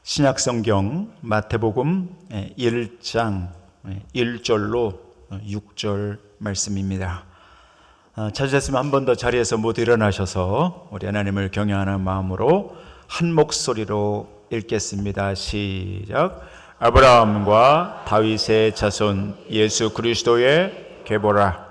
신약성경 마태복음 1장 1절로 6절 말씀입니다. 찾으셨으면 한 번 더 자리에서 모두 일어나셔서 우리 하나님을 경외하는 마음으로 한 목소리로 읽겠습니다. 시작. 아브라함과 다윗의 자손 예수 그리스도의 계보라.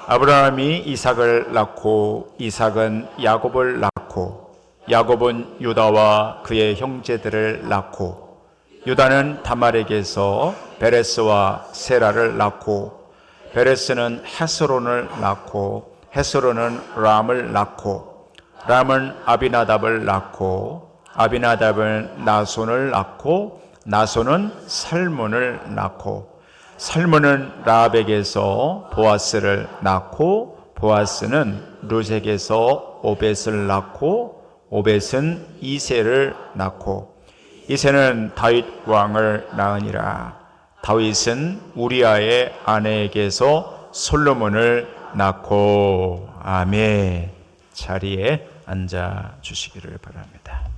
아브라함이 이삭을 낳고 이삭은 야곱을 낳고 야곱은 유다와 그의 형제들을 낳고 유다는 다말에게서 베레스와 세라를 낳고 베레스는 헤스론을 낳고 헤스론은 람을 낳고 람은 아비나답을 낳고 아비나답은 나손을 낳고 나손은 살몬을 낳고 살몬은 라합에게서 보아스를 낳고 보아스는 룻에게서 오벳을 낳고 오벳은 이새를 낳고 이새는 다윗 왕을 낳으니라. 다윗은 우리아의 아내에게서 솔로몬을 낳고. 아멘. 자리에 앉아 주시기를 바랍니다.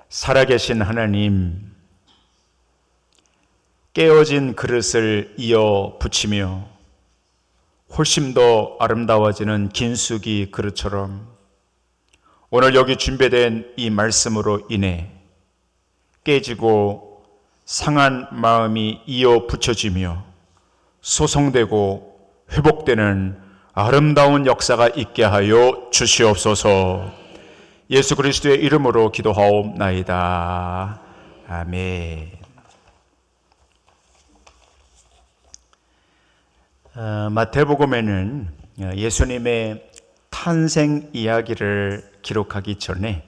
살아계신 하나님, 깨어진 그릇을 이어 붙이며 훨씬 더 아름다워지는 긴수기 그릇처럼 오늘 여기 준비된 이 말씀으로 인해 깨지고 상한 마음이 이어 붙여지며 소성되고 회복되는 아름다운 역사가 있게 하여 주시옵소서. 예수 그리스도의 이름으로 기도하옵나이다. 아멘. 마태복음에는 예수님의 탄생 이야기를 기록하기 전에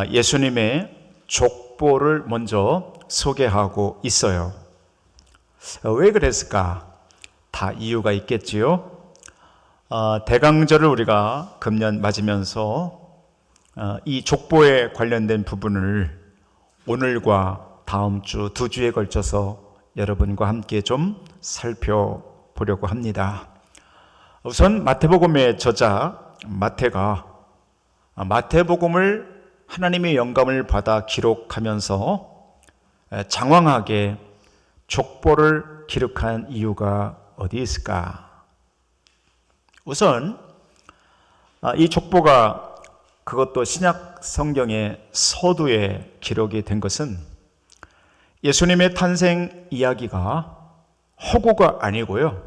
예수님의 족보를 먼저 소개하고 있어요. 왜 그랬을까? 다 이유가 있겠지요. 대강절을 우리가 금년 맞으면서 이 족보에 관련된 부분을 오늘과 다음 주 2주에 걸쳐서 여러분과 함께 좀 살펴보려고 합니다. 우선 마태복음의 저자 마태가 마태복음을 하나님의 영감을 받아 기록하면서 장황하게 족보를 기록한 이유가 어디 있을까? 우선 이 족보가 그것도 신약 성경의 서두에 기록이 된 것은 예수님의 탄생 이야기가 허구가 아니고요.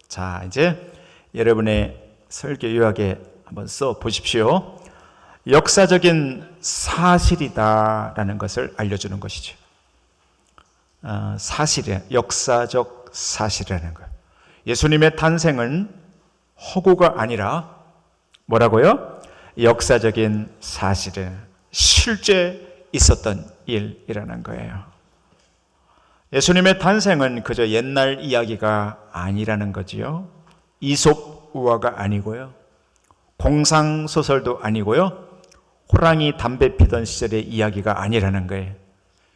자, 이제 여러분의 설교 요약에 한번 써 보십시오. 역사적인 사실이다라는 것을 알려주는 것이죠. 사실이에요. 역사적 사실이라는 거예요. 예수님의 탄생은 허구가 아니라 뭐라고요? 역사적인 사실은 실제 있었던 일이라는 거예요. 예수님의 탄생은 그저 옛날 이야기가 아니라는 거지요. 이솝 우화가 아니고요. 공상소설도 아니고요. 호랑이 담배 피던 시절의 이야기가 아니라는 거예요.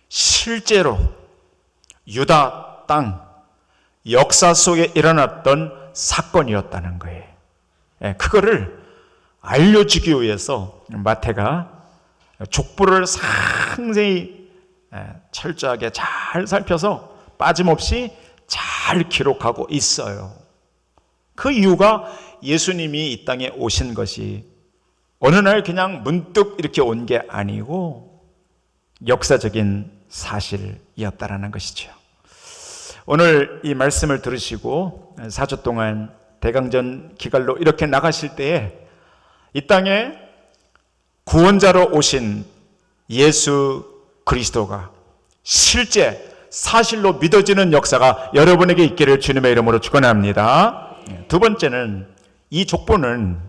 실제로 유다 땅 역사 속에 일어났던 사건이었다는 거예요. 그거를 알려주기 위해서 마태가 족보를 상세히 철저하게 잘 살펴서 빠짐없이 잘 기록하고 있어요. 그 이유가 예수님이 이 땅에 오신 것이 어느 날 그냥 문득 이렇게 온 게 아니고 역사적인 사실이었다라는 것이죠. 오늘 이 말씀을 들으시고 4주 동안 대강전 기갈로 이렇게 나가실 때에 이 땅에 구원자로 오신 예수 그리스도가 실제 사실로 믿어지는 역사가 여러분에게 있기를 주님의 이름으로 축원합니다. 두 번째는 이 족보는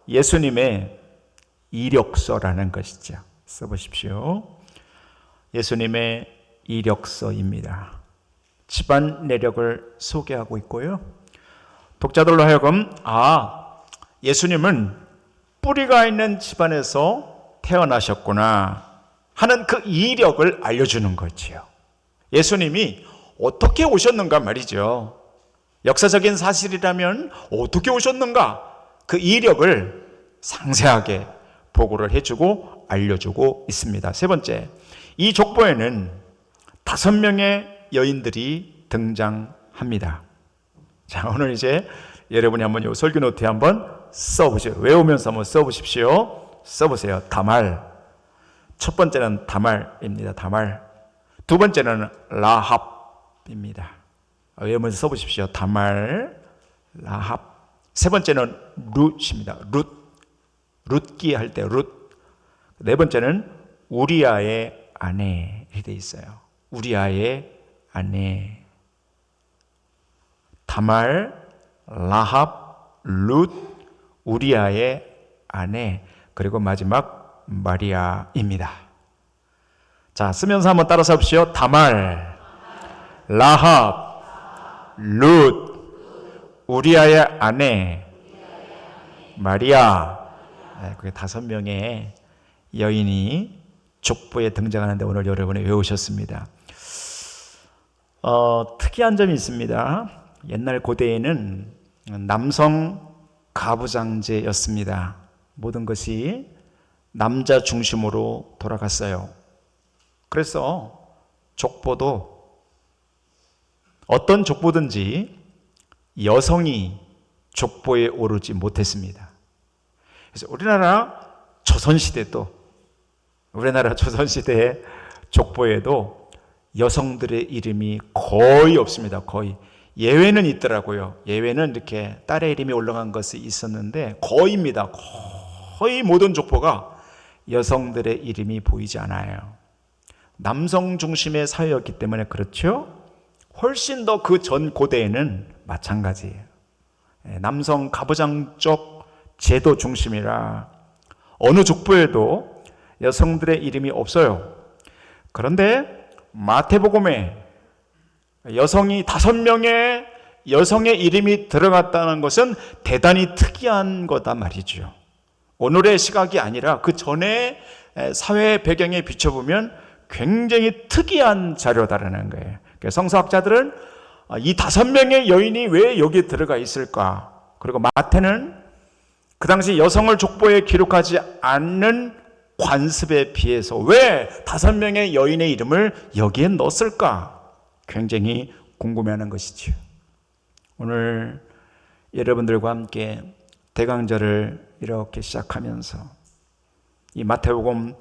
예수님의 이력서라는 것이죠. 써보십시오. 예수님의 이력서입니다. 집안 내력을 소개하고 있고요. 독자들로 하여금 예수님은 뿌리가 있는 집안에서 태어나셨구나 하는 그 이력을 알려주는 거지요. 예수님이 어떻게 오셨는가 말이죠. 역사적인 사실이라면 어떻게 오셨는가? 그 이력을 상세하게 보고를 해주고 알려주고 있습니다. 세 번째, 이 족보에는 5명의 여인들이 등장합니다. 자, 오늘 이제 여러분이 한번 이 설교 노트에 한번 써보세요. 외우면서 한번 써보십시오. 써보세요. 다말. 첫 번째는 다말입니다. 다말. 두 번째는 라합입니다. 외우면서 써보십시오. 다말, 라합. 세 번째는 룻입니다. 룻기 할 때 룻. 네 번째는 우리아의 아내 이렇게 돼 있어요. 우리아의 아내. 다말, 라합, 룻, 우리아의 아내, 그리고 마지막 마리아입니다. 자, 쓰면서 한번 따라서 보십시오. 다말, 라합, 룻, 우리아의 아내, 마리아. 그게 5명의 여인이 족보에 등장하는데 오늘 여러분이 외우셨습니다. 특이한 점이 있습니다. 옛날 고대에는 남성 가부장제였습니다. 모든 것이 남자 중심으로 돌아갔어요. 그래서 족보도 어떤 족보든지 여성이 족보에 오르지 못했습니다. 그래서 우리나라 조선시대의 족보에도 여성들의 이름이 거의 없습니다. 거의. 예외는 있더라고요. 예외는 이렇게 딸의 이름이 올라간 것이 있었는데 거의입니다. 거의 모든 족보가 여성들의 이름이 보이지 않아요. 남성 중심의 사회였기 때문에 그렇죠. 훨씬 더 그 전 고대에는 마찬가지예요. 남성 가부장적 제도 중심이라 어느 족보에도 여성들의 이름이 없어요. 그런데 마태복음에 여성이 5명의 여성의 이름이 들어갔다는 것은 대단히 특이한 거다 말이죠. 오늘의 시각이 아니라 그 전에 사회 배경에 비춰보면 굉장히 특이한 자료다라는 거예요. 성서학자들은 이 5명의 여인이 왜 여기에 들어가 있을까? 그리고 마태는 그 당시 여성을 족보에 기록하지 않는 관습에 비해서 왜 5명의 여인의 이름을 여기에 넣었을까? 굉장히 궁금해하는 것이죠. 오늘 여러분들과 함께 대강절을 이렇게 시작하면서 이 마태복음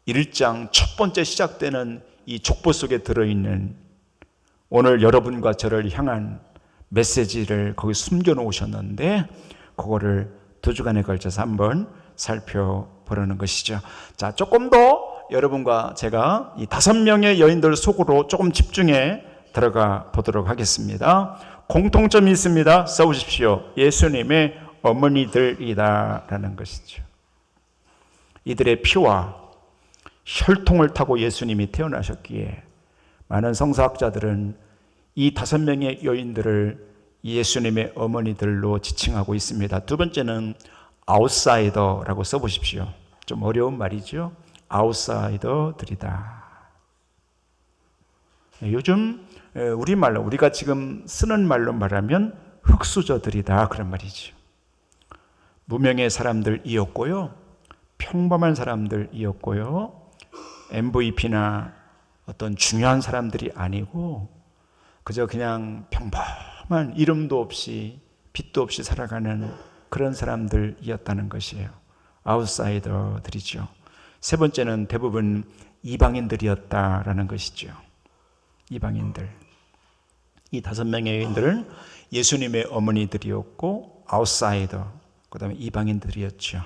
1장 첫 번째 시작되는 이 족보 속에 들어있는 오늘 여러분과 저를 향한 메시지를 거기 숨겨놓으셨는데 그거를 2주간에 걸쳐서 한번 살펴보려는 것이죠. 자, 조금 더 여러분과 제가 이 5명의 여인들 속으로 조금 집중해 들어가 보도록 하겠습니다. 공통점이 있습니다. 써보십시오. 예수님의 어머니들이다라는 것이죠. 이들의 피와 혈통을 타고 예수님이 태어나셨기에 많은 성서학자들은 이 5명의 여인들을 예수님의 어머니들로 지칭하고 있습니다. 두 번째는 아웃사이더라고 써보십시오. 좀 어려운 말이죠. 아웃사이더들이다. 요즘 우리말로 우리가 지금 쓰는 말로 말하면 흑수저들이다 그런 말이죠. 무명의 사람들이었고요, 평범한 사람들이었고요, MVP나 어떤 중요한 사람들이 아니고 그저 그냥 평범한 이름도 없이 빛도 없이 살아가는 그런 사람들이었다는 것이에요. 아웃사이더들이죠. 세 번째는 대부분 이방인들이었다라는 것이죠. 이방인들. 이 5명의 여인들은 예수님의 어머니들이었고 아웃사이더, 그 다음에 이방인들이었죠.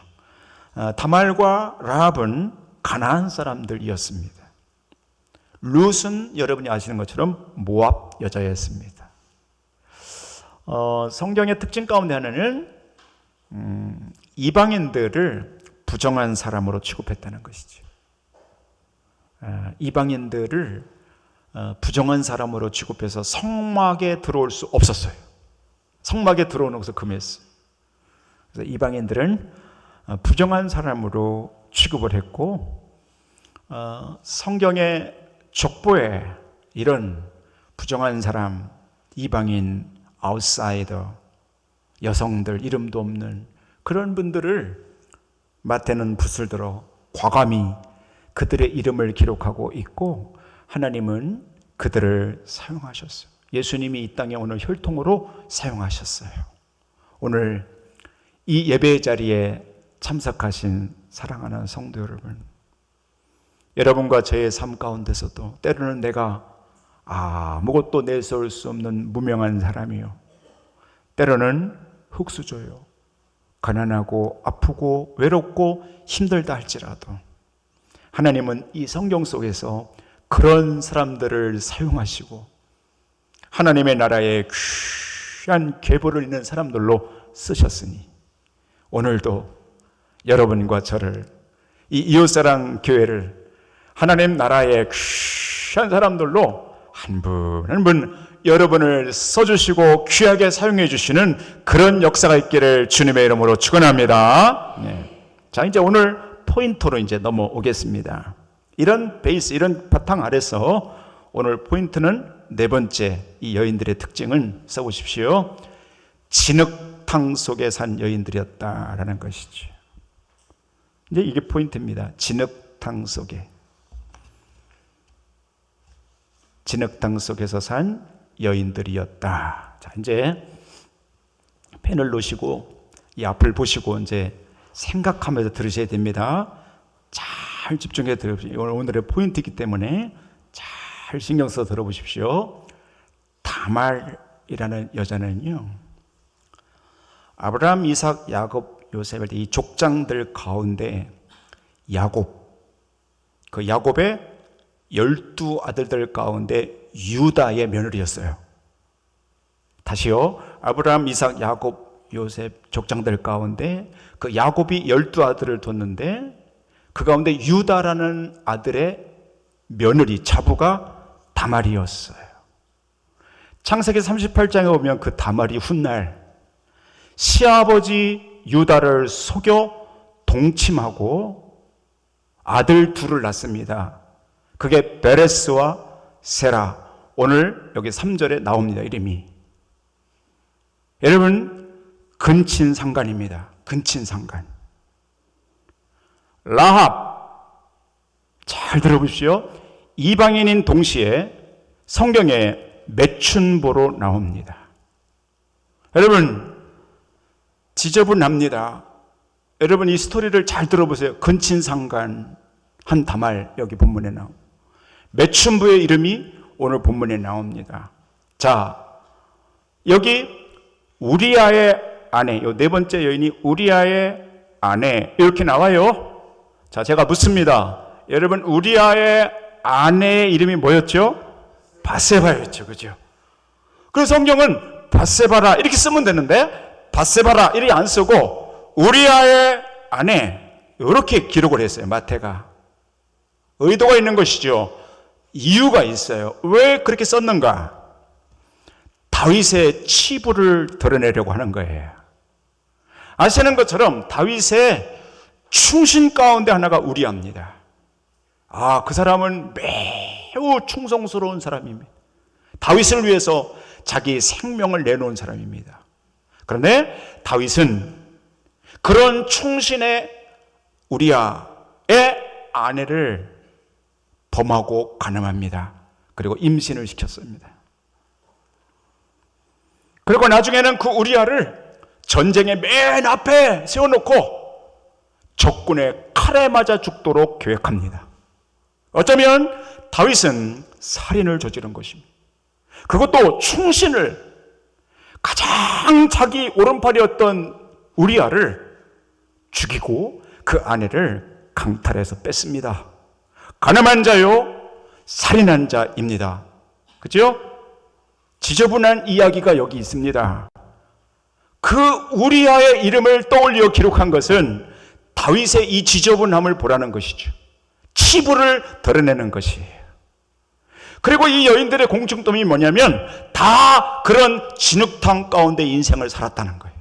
다말과 라합은 가나안 사람들이었습니다. 룻은 여러분이 아시는 것처럼 모압 여자였습니다. 성경의 특징 가운데 하나는 이방인들을 부정한 사람으로 취급했다는 것이죠. 이방인들을 부정한 사람으로 취급해서 성막에 들어올 수 없었어요. 성막에 들어오는 것을 금했어요. 그래서 이방인들은 부정한 사람으로 취급을 했고 성경의 족보에 이런 부정한 사람, 이방인, 아웃사이더, 여성들, 이름도 없는 그런 분들을 마태는 붓을 들어 과감히 그들의 이름을 기록하고 있고 하나님은 그들을 사용하셨어요. 예수님이 이 땅에 오늘 혈통으로 사용하셨어요. 오늘 이 예배 자리에 참석하신 사랑하는 성도 여러분, 여러분과 저의 삶 가운데서도 때로는 내가 아무것도 내세울 수 없는 무명한 사람이요, 때로는 흙수저요, 가난하고 아프고 외롭고 힘들다 할지라도 하나님은 이 성경 속에서 그런 사람들을 사용하시고 하나님의 나라에 귀한 계보를 잇는 사람들로 쓰셨으니 오늘도 여러분과 저를, 이 이웃사랑 교회를 하나님 나라의 귀한 사람들로 한 분 한 분 여러분을 써주시고 귀하게 사용해 주시는 그런 역사가 있기를 주님의 이름으로 축원합니다. 자, 이제 오늘 포인트로 이제 넘어오겠습니다. 이런 베이스, 이런 바탕 아래서 오늘 포인트는 네 번째, 이 여인들의 특징을 써보십시오. 진흙탕 속에 산 여인들이었다라는 것이죠. 이제 이게 포인트입니다. 진흙탕 속에. 진흙탕 속에서 산 여인들이었다. 자, 이제 펜을 놓으시고 이 앞을 보시고 이제 생각하면서 들으셔야 됩니다. 잘 집중해 들으십시오. 오늘의 포인트이기 때문에 잘 신경 써 들어보십시오. 다말이라는 여자는요, 아브라함, 이삭, 야곱, 요셉의 이 족장들 가운데 그 야곱의 12아들들 가운데 유다의 며느리였어요. 다시요. 아브라함, 이삭, 야곱, 요셉 족장들 가운데 그 야곱이 12아들을 뒀는데 그 가운데 유다라는 아들의 며느리, 자부가 다말이었어요. 창세기 38장에 보면 그 다말이 훗날 시아버지 유다를 속여 동침하고 아들 둘을 낳습니다. 그게 베레스와 세라. 오늘 여기 3절에 나옵니다. 이름이. 여러분, 근친상간입니다. 근친상간. 라합, 잘 들어보십시오. 이방인인 동시에 성경에 매춘부로 나옵니다. 여러분, 지저분합니다. 여러분, 이 스토리를 잘 들어보세요. 근친상간 한 다말, 여기 본문에 나옵니다. 매춘부의 이름이 오늘 본문에 나옵니다. 자, 여기 우리아의 아내, 요 네 번째 여인이 우리아의 아내, 이렇게 나와요. 자, 제가 묻습니다. 여러분, 우리아의 아내의 이름이 뭐였죠? 밧세바였죠. 그죠? 그래서 성경은 밧세바라 이렇게 쓰면 되는데 밧세바라 이렇게 안 쓰고 우리아의 아내 이렇게 기록을 했어요. 마태가. 의도가 있는 것이죠. 이유가 있어요. 왜 그렇게 썼는가? 다윗의 치부를 드러내려고 하는 거예요. 아시는 것처럼 다윗의 충신 가운데 하나가 우리아입니다. 그 사람은 매우 충성스러운 사람입니다. 다윗을 위해서 자기 생명을 내놓은 사람입니다. 그런데 다윗은 그런 충신의 우리아의 아내를 범하고 간음합니다. 그리고 임신을 시켰습니다. 그리고 나중에는 그 우리아를 전쟁의 맨 앞에 세워놓고 적군의 칼에 맞아 죽도록 계획합니다. 어쩌면 다윗은 살인을 저지른 것입니다. 그것도 충신을, 가장 자기 오른팔이었던 우리아를 죽이고 그 아내를 강탈해서 뺐습니다. 가늠한 자요, 살인한 자입니다. 그죠? 지저분한 이야기가 여기 있습니다. 그 우리아의 이름을 떠올려 기록한 것은 다윗의 이 지저분함을 보라는 것이죠. 치부를 드러내는 것이에요. 그리고 이 여인들의 공통점이 뭐냐면 다 그런 진흙탕 가운데 인생을 살았다는 거예요.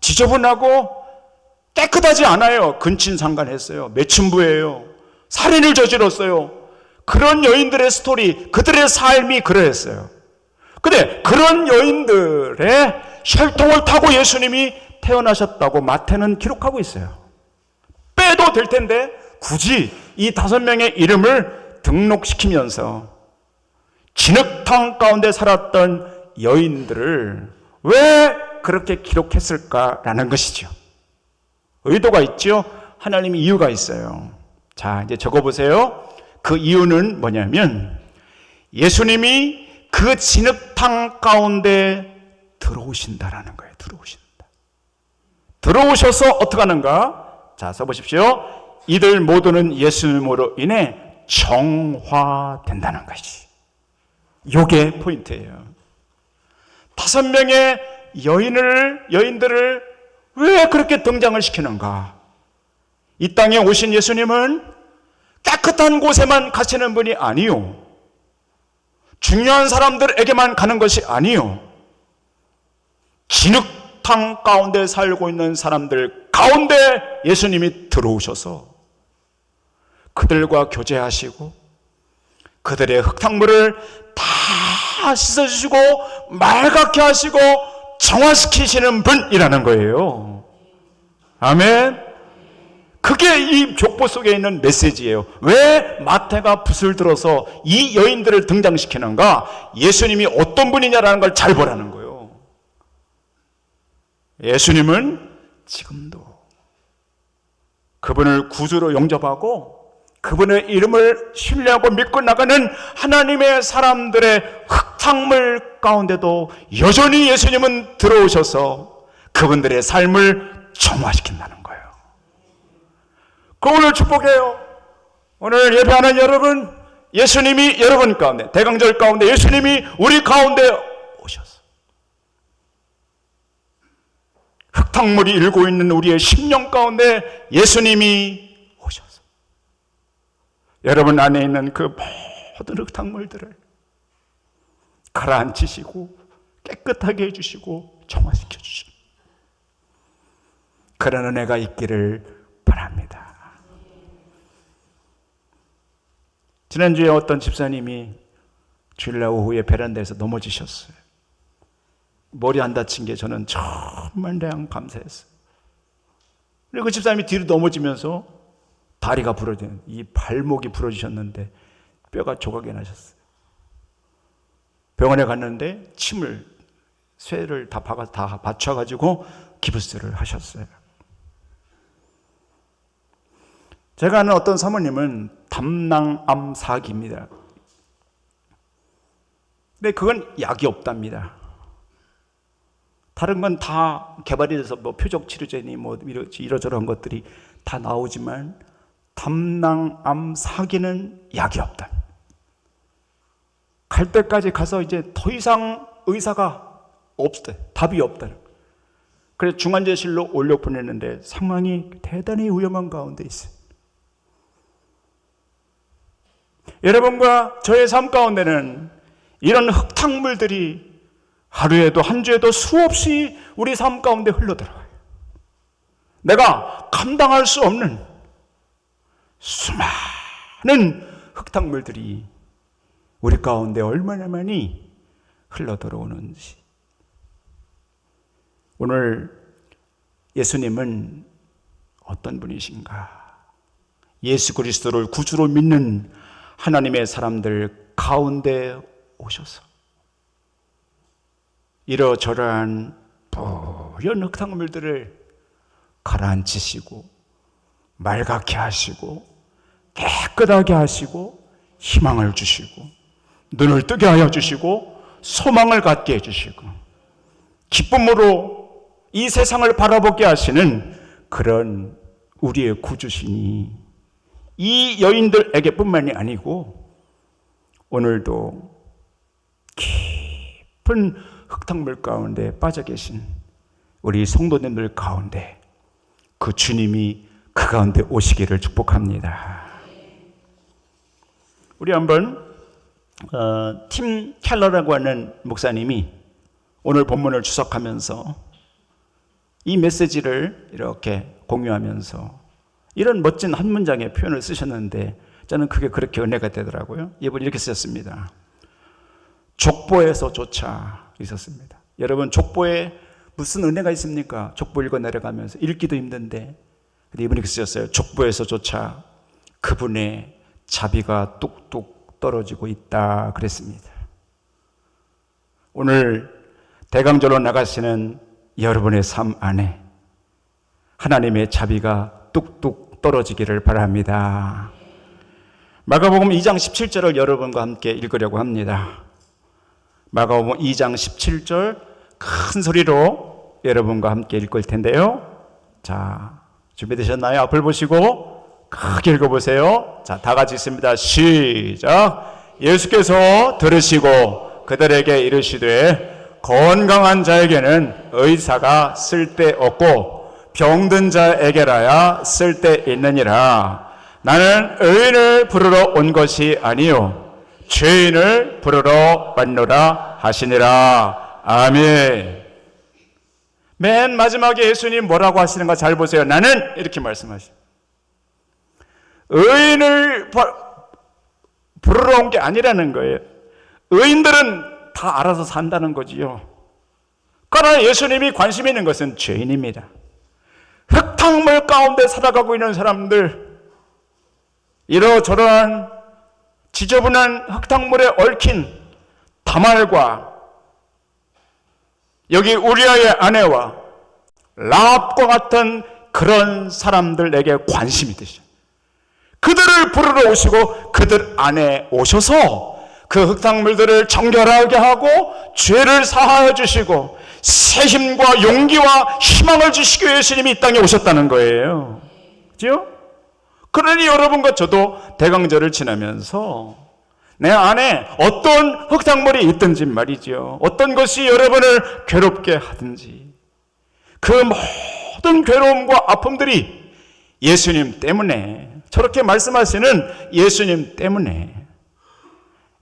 지저분하고 깨끗하지 않아요. 근친상간했어요. 매춘부예요. 살인을 저질렀어요. 그런 여인들의 스토리, 그들의 삶이 그러했어요. 근데 그런 여인들의 혈통을 타고 예수님이 태어나셨다고 마태는 기록하고 있어요. 빼도 될 텐데 굳이 이 5명의 이름을 등록시키면서 진흙탕 가운데 살았던 여인들을 왜 그렇게 기록했을까라는 것이죠. 의도가 있죠. 하나님이 이유가 있어요. 자, 이제 적어보세요. 그 이유는 뭐냐면 예수님이 그 진흙탕 가운데 들어오신다라는 거예요. 들어오셔서 어떻게 하는가? 자, 써보십시오. 이들 모두는 예수님으로 인해 정화된다는 것이. 요게 포인트예요. 5명의 여인들을 왜 그렇게 등장을 시키는가? 이 땅에 오신 예수님은 깨끗한 곳에만 가시는 분이 아니요. 중요한 사람들에게만 가는 것이 아니요. 진흙탕 가운데 살고 있는 사람들 가운데 예수님이 들어오셔서 그들과 교제하시고 그들의 흙탕물을 다 씻어주시고 맑게 하시고 정화시키시는 분이라는 거예요. 아멘. 그게 이 족보 속에 있는 메시지예요. 왜 마태가 붓을 들어서 이 여인들을 등장시키는가? 예수님이 어떤 분이냐라는 걸 잘 보라는 거예요. 예수님은 지금도 그분을 구주로 영접하고 그분의 이름을 신뢰하고 믿고 나가는 하나님의 사람들의 흙탕물 가운데도 여전히 예수님은 들어오셔서 그분들의 삶을 정화시킨다는 거예요. 그 오늘 축복해요. 오늘 예배하는 여러분, 예수님이 여러분 가운데, 대강절 가운데 예수님이 우리 가운데 오셔서 흙탕물이 일고 있는 우리의 심령 가운데 예수님이 오셔서 여러분 안에 있는 그 모든 흙탕물들을 가라앉히시고 깨끗하게 해주시고 정화시켜 주시고 그런 은혜가 있기를 바랍니다. 지난주에 어떤 집사님이 주일날 오후에 베란다에서 넘어지셨어요. 머리 안 다친 게 저는 정말 대한 감사했어요. 그리고 그 집사님이 뒤로 넘어지면서 다리가 부러지는, 이 발목이 부러지셨는데 뼈가 조각이 나셨어요. 병원에 갔는데 쇠를 다 받쳐가지고 기부스를 하셨어요. 제가 아는 어떤 사모님은 담낭암 4기입니다. 근데 그건 약이 없답니다. 다른 건 다 개발이 돼서 표적 치료제니 이러저러한 것들이 다 나오지만 담낭암 4기는 약이 없다. 갈 때까지 가서 이제 더 이상 의사가 없대. 답이 없다. 그래서 중환자실로 올려 보냈는데 상황이 대단히 위험한 가운데 있어요. 여러분과 저의 삶 가운데는 이런 흙탕물들이 하루에도 한 주에도 수없이 우리 삶 가운데 흘러들어가요. 내가 감당할 수 없는 수많은 흙탕물들이 우리 가운데 얼마나 많이 흘러들어오는지. 오늘 예수님은 어떤 분이신가? 예수 그리스도를 구주로 믿는 하나님의 사람들 가운데 오셔서 이러저러한 뽀얀 흙탕물들을 가라앉히시고 맑게 하시고 깨끗하게 하시고 희망을 주시고 눈을 뜨게 하여 주시고 소망을 갖게 해주시고 기쁨으로 이 세상을 바라보게 하시는 그런 우리의 구주시니 이 여인들에게 뿐만이 아니고 오늘도 깊은 흙탕물 가운데 빠져 계신 우리 성도님들 가운데 그 주님이 그 가운데 오시기를 축복합니다. 우리 한번 팀 켈러라고 하는 목사님이 오늘 본문을 주석하면서 이 메시지를 이렇게 공유하면서 이런 멋진 한 문장의 표현을 쓰셨는데 저는 그게 그렇게 은혜가 되더라고요. 이분이 이렇게 쓰셨습니다. 족보에서조차 있었습니다. 여러분 족보에 무슨 은혜가 있습니까? 족보 읽어 내려가면서 읽기도 힘든데. 근데 이분이 쓰셨어요. 족보에서조차 그분의 자비가 뚝뚝 떨어지고 있다 그랬습니다. 오늘 대강절로 나가시는 여러분의 삶 안에 하나님의 자비가 뚝뚝 떨어지기를 바랍니다. 마가복음 2장 17절을 여러분과 함께 읽으려고 합니다. 마가복음 2장 17절 큰 소리로 여러분과 함께 읽을 텐데요. 자, 준비되셨나요? 앞을 보시고 크게 읽어보세요. 자, 다 같이 있습니다. 시작. 예수께서 들으시고 그들에게 이르시되 건강한 자에게는 의사가 쓸데없고 병든 자에게라야 쓸데있느니라. 나는 의인을 부르러 온 것이 아니요 죄인을 부르러 왔노라 하시니라. 아멘. 맨 마지막에 예수님 뭐라고 하시는가 잘 보세요. 나는 이렇게 말씀하시죠. 의인을 부르러 온 게 아니라는 거예요. 의인들은 다 알아서 산다는 거지요. 그러나 예수님이 관심 있는 것은 죄인입니다. 흙탕물 가운데 살아가고 있는 사람들, 이러저러한 지저분한 흙탕물에 얽힌 다말과 여기 우리아의 아내와 라합과 같은 그런 사람들에게 관심이 되시죠. 그들을 부르러 오시고 그들 안에 오셔서 그 흙탕물들을 정결하게 하고 죄를 사하여 주시고 새 힘과 용기와 희망을 주시기 위해 예수님이 이 땅에 오셨다는 거예요. 그렇죠? 그러니 여러분과 저도 대강절을 지나면서 내 안에 어떤 흙탕물이 있든지 말이죠. 어떤 것이 여러분을 괴롭게 하든지 그 모든 괴로움과 아픔들이 예수님 때문에, 저렇게 말씀하시는 예수님 때문에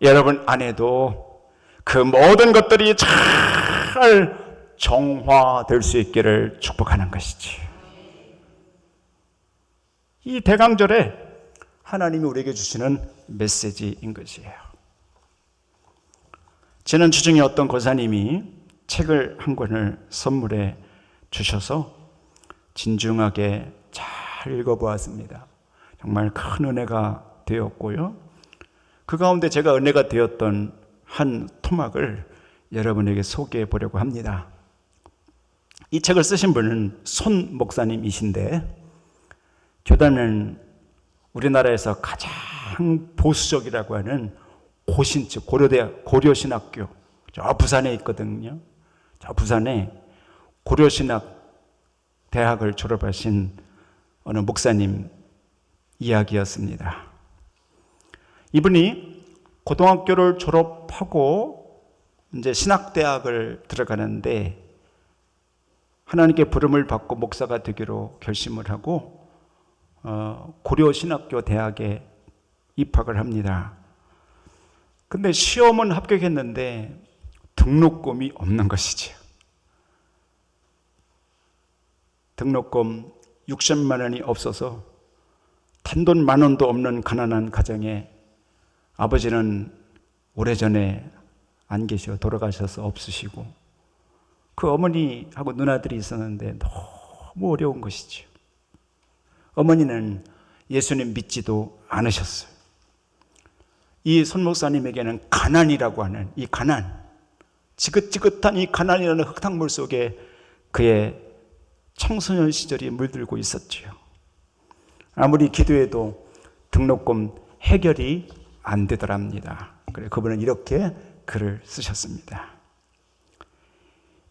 여러분 안에도 그 모든 것들이 잘 정화될 수 있기를 축복하는 것이지. 이 대강절에 하나님이 우리에게 주시는 메시지인 것이에요. 지난 주중에 어떤 권사님이 책을 한 권을 선물해 주셔서 진중하게 잘 읽어보았습니다. 정말 큰 은혜가 되었고요. 그 가운데 제가 은혜가 되었던 한 토막을 여러분에게 소개해 보려고 합니다. 이 책을 쓰신 분은 손 목사님이신데, 교단은 우리나라에서 가장 보수적이라고 하는 고신측, 고려신학교, 저 부산에 있거든요. 저 부산에 고려신학 대학을 졸업하신 어느 목사님 이야기였습니다. 이분이 고등학교를 졸업하고 이제 신학대학을 들어가는데 하나님께 부름을 받고 목사가 되기로 결심을 하고 고려신학교 대학에 입학을 합니다. 근데 시험은 합격했는데 등록금이 없는 것이죠. 등록금 60만 원이 없어서 단돈 10,000원도 없는 가난한 가정에 아버지는 오래전에 안 계셔 돌아가셔서 없으시고 그 어머니하고 누나들이 있었는데 너무 어려운 것이죠. 어머니는 예수님 믿지도 않으셨어요. 이 손 목사님에게는 가난이라고 하는 이 가난, 지긋지긋한 이 가난이라는 흙탕물 속에 그의 청소년 시절이 물들고 있었지요. 아무리 기도해도 등록금 해결이 안 되더랍니다. 그래서 그분은 이렇게 글을 쓰셨습니다.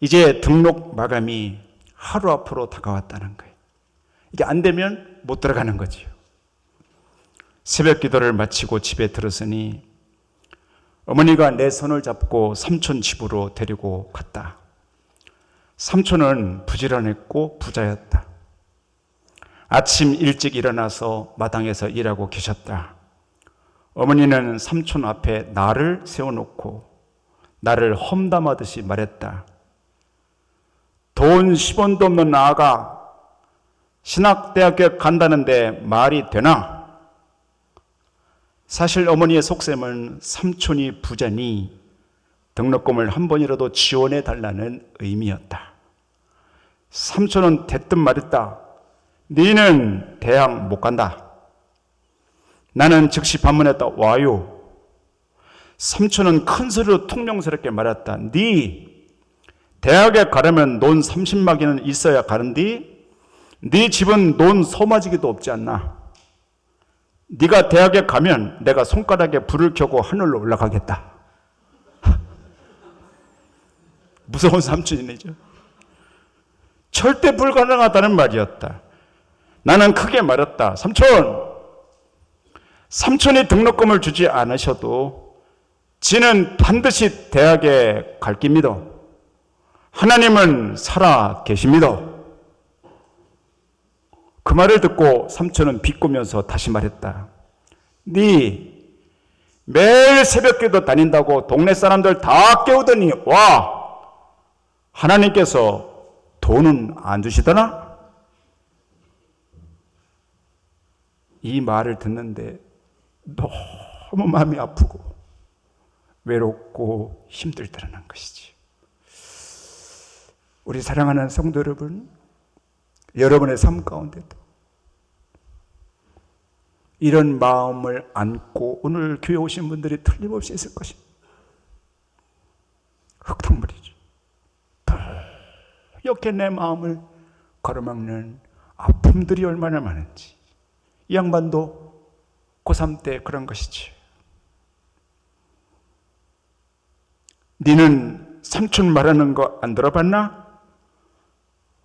이제 등록 마감이 하루 앞으로 다가왔다는 거예요. 이게 안 되면 못 들어가는 거지요. 새벽 기도를 마치고 집에 들었으니 어머니가 내 손을 잡고 삼촌 집으로 데리고 갔다. 삼촌은 부지런했고 부자였다. 아침 일찍 일어나서 마당에서 일하고 계셨다. 어머니는 삼촌 앞에 나를 세워놓고 나를 험담하듯이 말했다. 돈 10원도 없는 나아가 신학대학교 간다는데 말이 되나? 사실 어머니의 속셈은 삼촌이 부자니 등록금을 한 번이라도 지원해 달라는 의미였다. 삼촌은 대뜸 말했다. 너는 대학 못 간다. 나는 즉시 반문했다. 와요. 삼촌은 큰 소리로 퉁명스럽게 말했다. 네 대학에 가려면 논 30마기는 있어야 가는디 네 집은 논 소마지기도 없지 않나. 네가 대학에 가면 내가 손가락에 불을 켜고 하늘로 올라가겠다. 무서운 삼촌이죠. 절대 불가능하다는 말이었다. 나는 크게 말했다. 삼촌이 등록금을 주지 않으셔도 지는 반드시 대학에 갈 깁니다. 하나님은 살아 계십니다. 그 말을 듣고 삼촌은 비꼬면서 다시 말했다. 네 매일 새벽기도 다닌다고 동네 사람들 다 깨우더니 와 하나님께서 돈은 안 주시더나? 이 말을 듣는데 너무 마음이 아프고 외롭고 힘들다는 것이지. 우리 사랑하는 성도 여러분, 여러분의 삶 가운데도 이런 마음을 안고 오늘 교회 오신 분들이 틀림없이 있을 것입니다. 흙탕물이죠. 이렇게 내 마음을 가로막는 아픔들이 얼마나 많은지. 이 양반도 고3 때 그런 것이지. 니는 삼촌 말하는 거 안 들어봤나?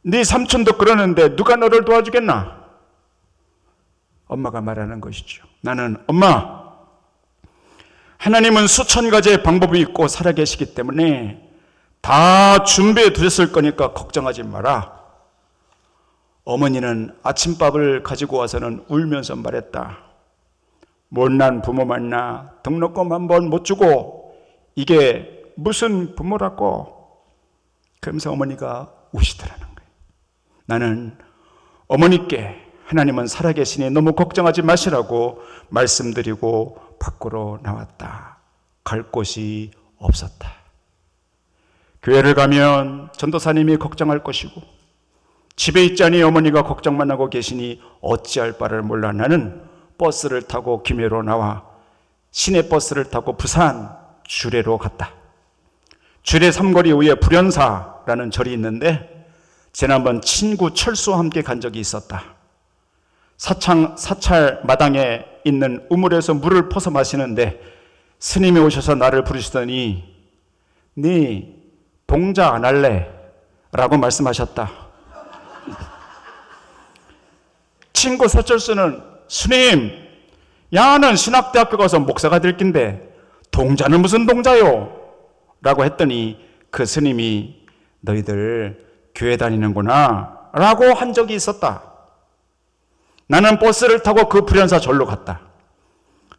네 삼촌도 그러는데 누가 너를 도와주겠나? 엄마가 말하는 것이죠. 나는 엄마, 하나님은 수천 가지의 방법이 있고 살아계시기 때문에 다 준비해 두셨을 거니까 걱정하지 마라. 어머니는 아침밥을 가지고 와서는 울면서 말했다. 못난 부모 만나 등록금 한 번 못 주고 이게 무슨 부모라고. 그러면서 어머니가 우시더라는 거예요. 나는 어머니께 하나님은 살아계시니 너무 걱정하지 마시라고 말씀드리고 밖으로 나왔다. 갈 곳이 없었다. 교회를 가면 전도사님이 걱정할 것이고 집에 있자니 어머니가 걱정만 하고 계시니 어찌할 바를 몰라 나는 버스를 타고 김해로 나와 시내버스를 타고 부산 주례로 갔다. 주례 삼거리 위에 불연사라는 절이 있는데 지난번 친구 철수와 함께 간 적이 있었다. 사찰 마당에 있는 우물에서 물을 퍼서 마시는데 스님이 오셔서 나를 부르시더니 네 동자 안 할래? 라고 말씀하셨다. 친구 서철수는 스님, 야는 신학대학교 가서 목사가 될 낀데 동자는 무슨 동자요? 라고 했더니 그 스님이 너희들 교회 다니는구나 라고 한 적이 있었다. 나는 버스를 타고 그 불연사 절로 갔다.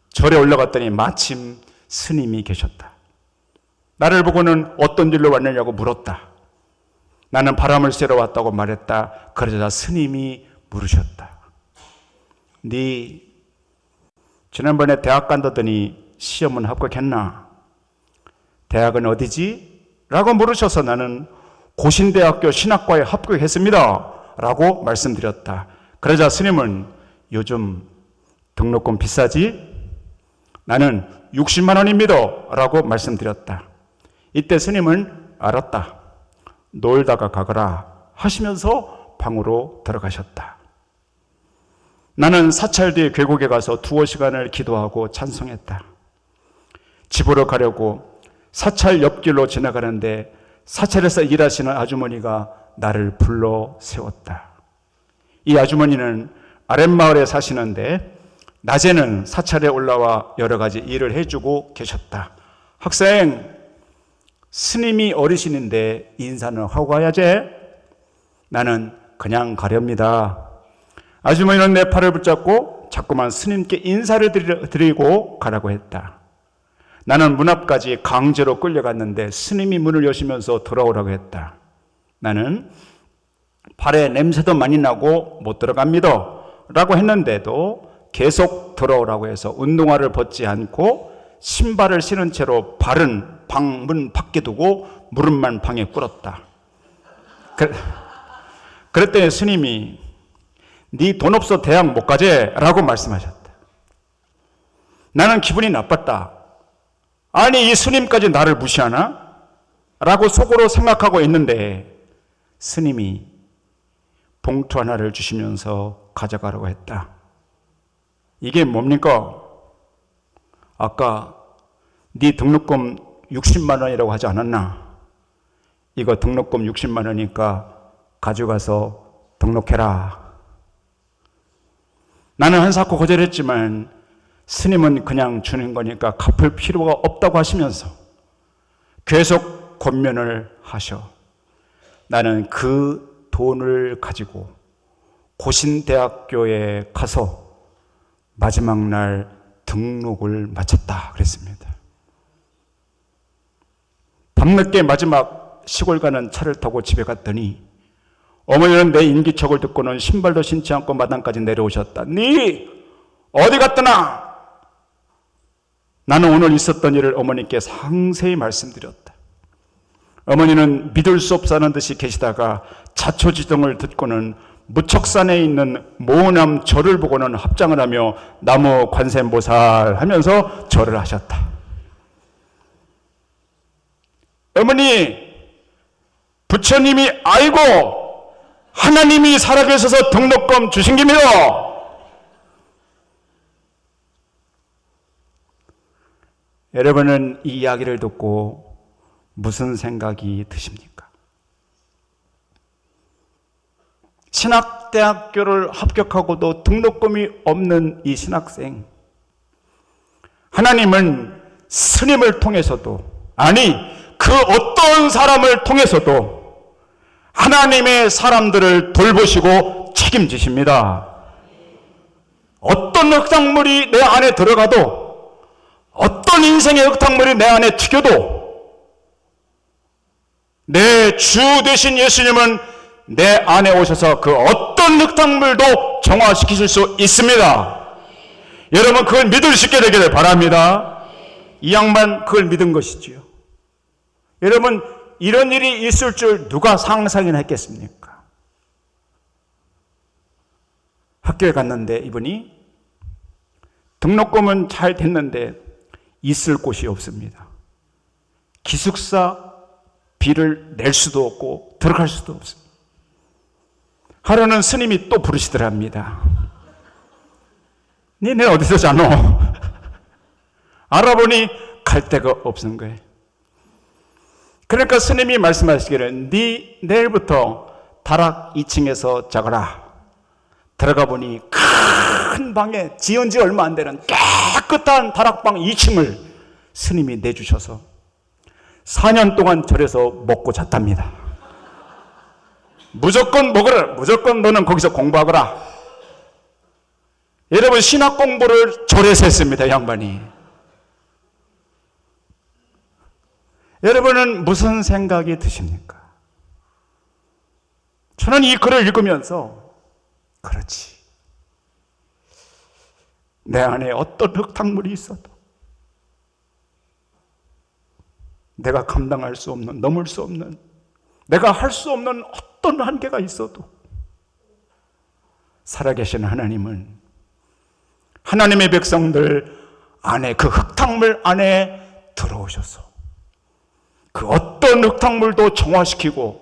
절에 올라갔더니 마침 스님이 계셨다. 나를 보고는 어떤 일로 왔느냐고 물었다. 나는 바람을 쐬러 왔다고 말했다. 그러자 스님이 물으셨다. 네 지난번에 대학 간다더니 시험은 합격했나? 대학은 어디지? 라고 물으셔서 나는 고신대학교 신학과에 합격했습니다. 라고 말씀드렸다. 그러자 스님은 요즘 등록금 비싸지? 나는 60만 원입니다. 라고 말씀드렸다. 이때 스님은 알았다. 놀다가 가거라 하시면서 방으로 들어가셨다. 나는 사찰 뒤 계곡에 가서 두어 시간을 기도하고 찬송했다. 집으로 가려고 사찰 옆길로 지나가는데 사찰에서 일하시는 아주머니가 나를 불러 세웠다. 이 아주머니는 아랫마을에 사시는데 낮에는 사찰에 올라와 여러 가지 일을 해주고 계셨다. 학생, 스님이 어르신인데 인사는 하고 가야지. 나는 그냥 가렵니다. 아주머니는 내 팔을 붙잡고 자꾸만 스님께 인사를 드리고 가라고 했다. 나는 문 앞까지 강제로 끌려갔는데 스님이 문을 여시면서 돌아오라고 했다. 나는 발에 냄새도 많이 나고 못 들어갑니다 라고 했는데도 계속 들어오라고 해서 운동화를 벗지 않고 신발을 신은 채로 발은 방문 밖에 두고 무릎만 방에 꿇었다. 그랬더니 스님이 네 돈 없어 대학 못 가지? 라고 말씀하셨다. 나는 기분이 나빴다. 아니 이 스님까지 나를 무시하나? 라고 속으로 생각하고 있는데 스님이 봉투 하나를 주시면서 가져가라고 했다. 이게 뭡니까? 아까 네 등록금 60만 원이라고 하지 않았나? 이거 등록금 60만 원이니까 가져가서 등록해라. 나는 한사코 거절했지만 스님은 그냥 주는 거니까 갚을 필요가 없다고 하시면서 계속 권면을 하셔. 나는 그 돈을 가지고 고신대학교에 가서 마지막 날 등록을 마쳤다 그랬습니다. 밤늦게 마지막 시골 가는 차를 타고 집에 갔더니 어머니는 내 인기척을 듣고는 신발도 신지 않고 마당까지 내려오셨다. 네 어디 갔더나? 나는 오늘 있었던 일을 어머니께 상세히 말씀드렸다. 어머니는 믿을 수 없사는 듯이 계시다가 자초지종을 듣고는 무척산에 있는 모남 절을 보고는 합장을 하며 나무 관세음보살 하면서 절을 하셨다. 어머니, 부처님이 아이고 하나님이 살아계셔서 등록금 주신 김이요. 여러분은 이 이야기를 듣고 무슨 생각이 드십니까? 신학대학교를 합격하고도 등록금이 없는 이 신학생, 하나님은 스님을 통해서도, 아니 그 어떤 사람을 통해서도 하나님의 사람들을 돌보시고 책임지십니다. 어떤 흙탕물이 내 안에 들어가도, 어떤 인생의 흙탕물이 내 안에 튀겨도 내 주 되신 예수님은 내 안에 오셔서 그 어떤 흙탕물도 정화시키실 수 있습니다. 여러분 그걸 믿을 수 있게 되기를 바랍니다. 이 양반 그걸 믿은 것이지요. 여러분 이런 일이 있을 줄 누가 상상이나 했겠습니까? 학교에 갔는데 이분이 등록금은 잘 됐는데 있을 곳이 없습니다. 기숙사 비를 낼 수도 없고 들어갈 수도 없습니다. 하루는 스님이 또 부르시더랍니다. 니네 어디서 자노? 알아보니 갈 데가 없는 거예요. 그러니까 스님이 말씀하시기를 네 내일부터 다락 2층에서 자거라. 들어가 보니 큰 방에 지은 지 얼마 안 되는 깨끗한 다락방 2층을 스님이 내주셔서 4년 동안 절에서 먹고 잤답니다. 무조건 먹으라. 무조건 너는 거기서 공부하거라. 여러분 신학 공부를 절에서 했습니다. 양반이. 여러분은 무슨 생각이 드십니까? 저는 이 글을 읽으면서 그렇지. 내 안에 어떤 흙탕물이 있어도 내가 감당할 수 없는, 넘을 수 없는, 내가 할 수 없는 어떤 한계가 있어도 살아계신 하나님은 하나님의 백성들 안에 그 흙탕물 안에 들어오셔서 그 어떤 흙탕물도 정화시키고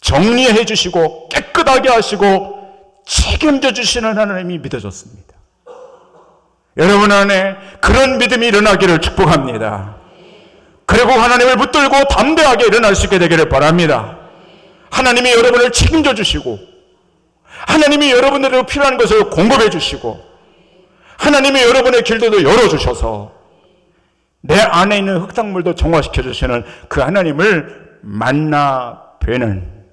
정리해 주시고 깨끗하게 하시고 책임져 주시는 하나님이 믿어졌습니다. 여러분 안에 그런 믿음이 일어나기를 축복합니다. 그리고 하나님을 붙들고 담대하게 일어날 수 있게 되기를 바랍니다. 하나님이 여러분을 책임져 주시고 하나님이 여러분들에게 필요한 것을 공급해 주시고 하나님이 여러분의 길들도 열어주셔서 내 안에 있는 흙탕물도 정화시켜 주시는 그 하나님을 만나 뵈는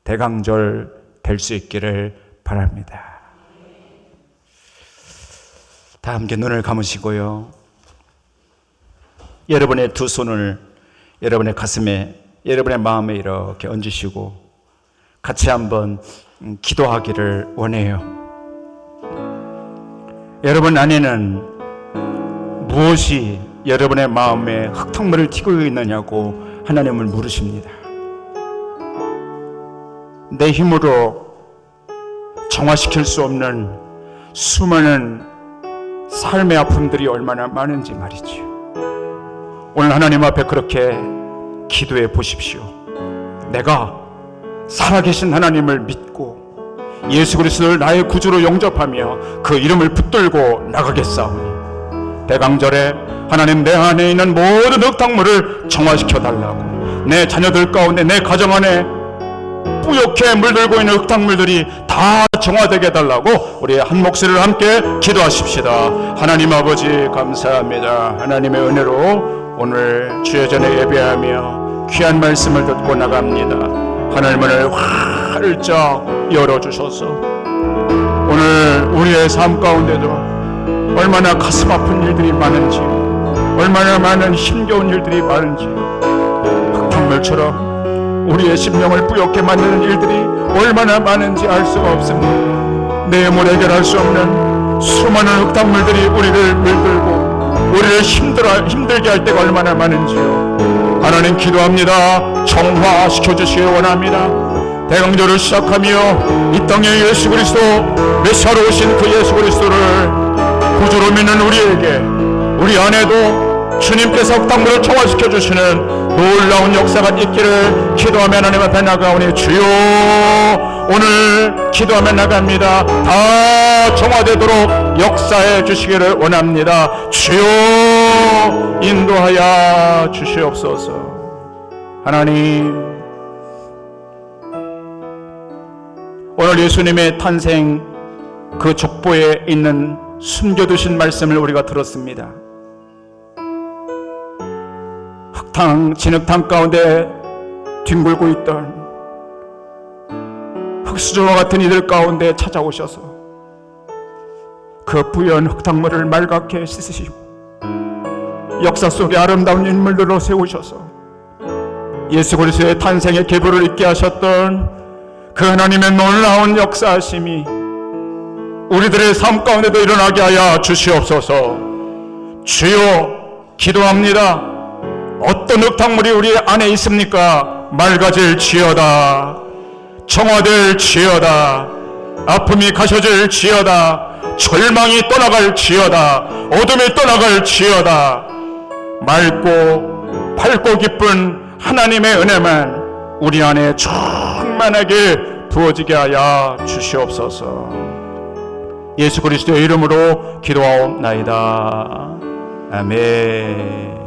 대강절 될 수 있기를 바랍니다. 다 함께 눈을 감으시고요. 여러분의 두 손을 여러분의 가슴에, 여러분의 마음에 이렇게 얹으시고 같이 한번 기도하기를 원해요. 여러분 안에는 무엇이 여러분의 마음에 흙탕물을 튀고 있느냐고 하나님을 물으십니다. 내 힘으로 정화시킬 수 없는 수많은 삶의 아픔들이 얼마나 많은지 말이지요. 오늘 하나님 앞에 그렇게 기도해 보십시오. 내가 살아계신 하나님을 믿고 예수 그리스도를 나의 구주로 영접하며 그 이름을 붙들고 나가겠사오니 대강절에 하나님 내 안에 있는 모든 흙탕물을 정화시켜 달라고, 내 자녀들 가운데 내 가정 안에 뿌옇게 물들고 있는 흙탕물들이 다 정화되게 해달라고 우리 한 목소리를 함께 기도하십시다. 하나님 아버지 감사합니다. 하나님의 은혜로 오늘 주의 전에 예배하며 귀한 말씀을 듣고 나갑니다. 하늘 문을 활짝 열어주셔서 오늘 우리의 삶 가운데도 얼마나 가슴 아픈 일들이 많은지, 얼마나 많은 힘겨운 일들이 많은지, 흙탕물처럼 우리의 심령을 뿌옇게 만드는 일들이 얼마나 많은지 알 수가 없습니다. 내 몸을 해결할 수 없는 수많은 흙탕물들이 우리를 물들고 우리를 힘들게 할 때가 얼마나 많은지요. 하나님 기도합니다. 정화시켜 주시기 원합니다. 대강절을 시작하며 이 땅에 예수 그리스도 메시아로 오신 그 예수 그리스도를 구주로 믿는 우리에게, 우리 안에도 주님께서 흙탕물을 정화시켜 주시는 놀라운 역사가 있기를 기도하며 하나님 앞에 나가오니 주여, 오늘 기도하며 나갑니다. 다 정화되도록 역사해 주시기를 원합니다. 주여 인도하여 주시옵소서. 하나님, 오늘 예수님의 탄생 그 족보에 있는 숨겨두신 말씀을 우리가 들었습니다. 진흙탕 가운데 뒹굴고 있던 흙수저와 같은 이들 가운데 찾아오셔서 그 부연 흙탕물을 맑게 씻으시고 역사 속에 아름다운 인물들로 세우셔서 예수 그리스도의 탄생의 계보를 있게 하셨던 그 하나님의 놀라운 역사하심이 우리들의 삶 가운데도 일어나게 하여 주시옵소서. 주여 기도합니다. 어떤 흙탕물이 우리 안에 있습니까? 맑아질 지어다. 정화될 지어다. 아픔이 가셔질 지어다. 절망이 떠나갈 지어다. 어둠이 떠나갈 지어다. 맑고 밝고 기쁜 하나님의 은혜만 우리 안에 충만하게 부어지게 하여 주시옵소서. 예수 그리스도의 이름으로 기도하옵나이다. 아멘.